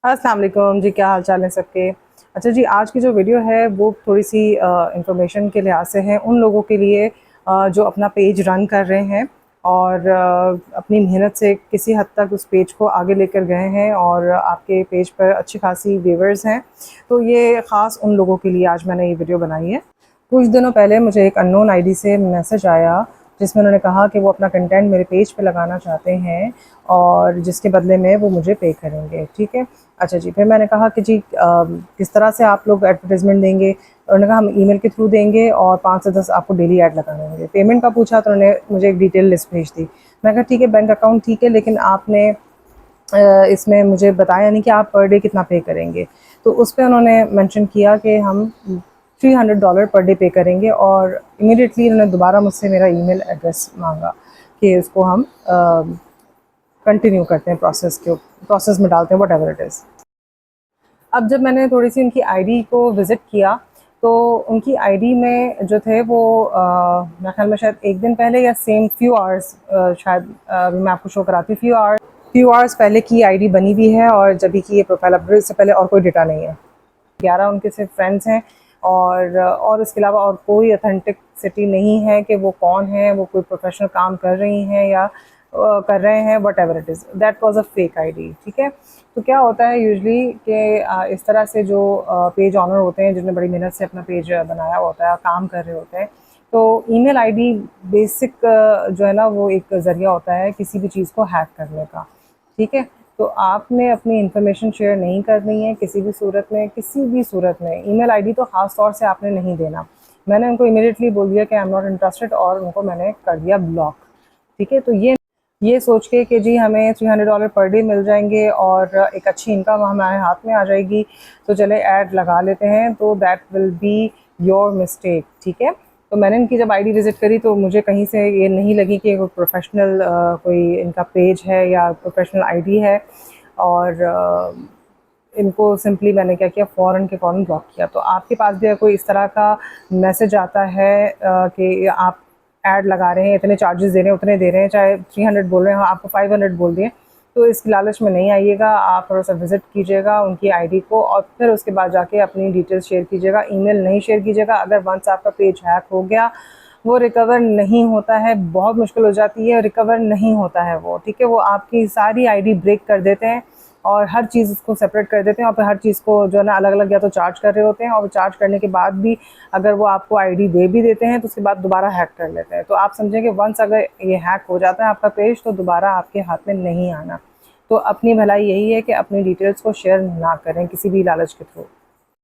अस्सलाम वालेकुम जी, क्या हाल चाल है सबके। अच्छा जी, आज की जो वीडियो है वो थोड़ी सी इंफॉर्मेशन के लिहाज से है उन लोगों के लिए जो अपना पेज रन कर रहे हैं और अपनी मेहनत से किसी हद तक उस पेज को आगे लेकर गए हैं और आपके पेज पर अच्छी खासी व्यूअर्स हैं। तो ये ख़ास उन लोगों के लिए आज मैंने ये वीडियो बनाई है। कुछ दिनों पहले मुझे एक अननोन आईडी से मैसेज आया जिसमें उन्होंने कहा कि वो अपना कंटेंट मेरे पेज पे लगाना चाहते हैं और जिसके बदले में वो मुझे पे करेंगे। ठीक है। अच्छा जी, फिर मैंने कहा कि जी किस तरह से आप लोग एडवर्टाइजमेंट देंगे। उन्होंने कहा हम ईमेल के थ्रू देंगे और 5 से 10 आपको डेली ऐड लगाने होंगे। पेमेंट का पूछा तो उन्होंने मुझे एक डिटेल लिस्ट भेज दी। मैं कहा ठीक है, बैंक अकाउंट ठीक है, लेकिन आपने इसमें मुझे बताया नहीं कि आप पर डे कितना पे करेंगे। तो उस पर उन्होंने मेंशन किया कि हम $300 पर डे पे करेंगे और इमीडिएटली उन्होंने दोबारा मुझसे मेरा ईमेल एड्रेस मांगा कि उसको हम कंटिन्यू करते हैं, प्रोसेस में डालते हैं, वट एवर इट इज़। अब जब मैंने थोड़ी सी उनकी आईडी को विज़िट किया तो उनकी आईडी में जो थे वो मेरे ख्याल में शायद एक दिन पहले या सेम फ्यू आवर्स, शायद मैं आपको शो कराती हूँ, फ्यू आवर्स पहले की आईडी बनी हुई है और जब की ये प्रोफाइल अपडेट से पहले और कोई डेटा नहीं है। 11 उनके सिर्फ फ्रेंड्स हैं और इसके अलावा और कोई ऑथेंटिसिटी नहीं है कि वो कौन है, वो कोई प्रोफेशनल काम कर रही हैं या कर रहे हैं, what ever it is. That was a fake ID. ठीक है। तो क्या होता है यूजली कि इस तरह से जो पेज ऑनर होते हैं जिन्होंने बड़ी मेहनत से अपना पेज बनाया होता है, काम कर रहे होते हैं, तो ईमेल आईडी बेसिक जो है ना वो एक ज़रिया होता है किसी भी चीज़ को हैक करने का। ठीक है। तो आपने अपनी इन्फॉर्मेशन शेयर नहीं करनी है किसी भी सूरत में, किसी भी सूरत में। ईमेल आईडी तो ख़ास तौर से आपने नहीं देना। मैंने उनको इमीडिएटली बोल दिया कि आई एम नॉट इंटरेस्टेड और उनको मैंने कर दिया ब्लॉक। ठीक है। तो ये सोच के कि जी हमें $300 पर डे मिल जाएंगे और एक अच्छी इनकम हमारे हाथ में आ जाएगी, तो चले ऐड लगा लेते हैं, तो that will be your mistake. ठीक है। तो मैंने इनकी जब आईडी विज़िट करी तो मुझे कहीं से ये नहीं लगी कि कोई प्रोफेशनल कोई इनका पेज है या प्रोफेशनल आईडी है और इनको सिंपली मैंने क्या किया, फ़ौरन के फ़ौरन ब्लॉक किया। तो आपके पास भी अगर कोई इस तरह का मैसेज आता है कि आप ऐड लगा रहे हैं, इतने चार्जेस दे रहे हैं, उतने दे रहे हैं, चाहे 300 बोल रहे हैं, आपको 500 बोल दिए, तो इस लालच में नहीं आइएगा। आप थोड़ा-सा विज़िट कीजिएगा उनकी आईडी को और फिर उसके बाद जाके अपनी डिटेल्स शेयर कीजिएगा। ईमेल नहीं शेयर कीजिएगा। अगर वंस आपका पेज हैक हो गया, वो रिकवर नहीं होता है, बहुत मुश्किल हो जाती है, रिकवर नहीं होता है वो। ठीक है। वो आपकी सारी आईडी ब्रेक कर देते हैं और हर चीज़ को सेपरेट कर देते हैं और फिर हर चीज़ को जो है ना अलग-अलग या तो चार्ज कर रहे होते हैं और चार्ज करने के बाद भी अगर वो आपको आईडी दे भी देते हैं तो उसके बाद दोबारा हैक कर लेते हैं। तो आप समझें कि वंस अगर ये हैक हो जाता है आपका पेज, तो दोबारा आपके हाथ में नहीं आना। तो अपनी भलाई यही है कि अपनी डिटेल्स को शेयर ना करें किसी भी लालच के थ्रू।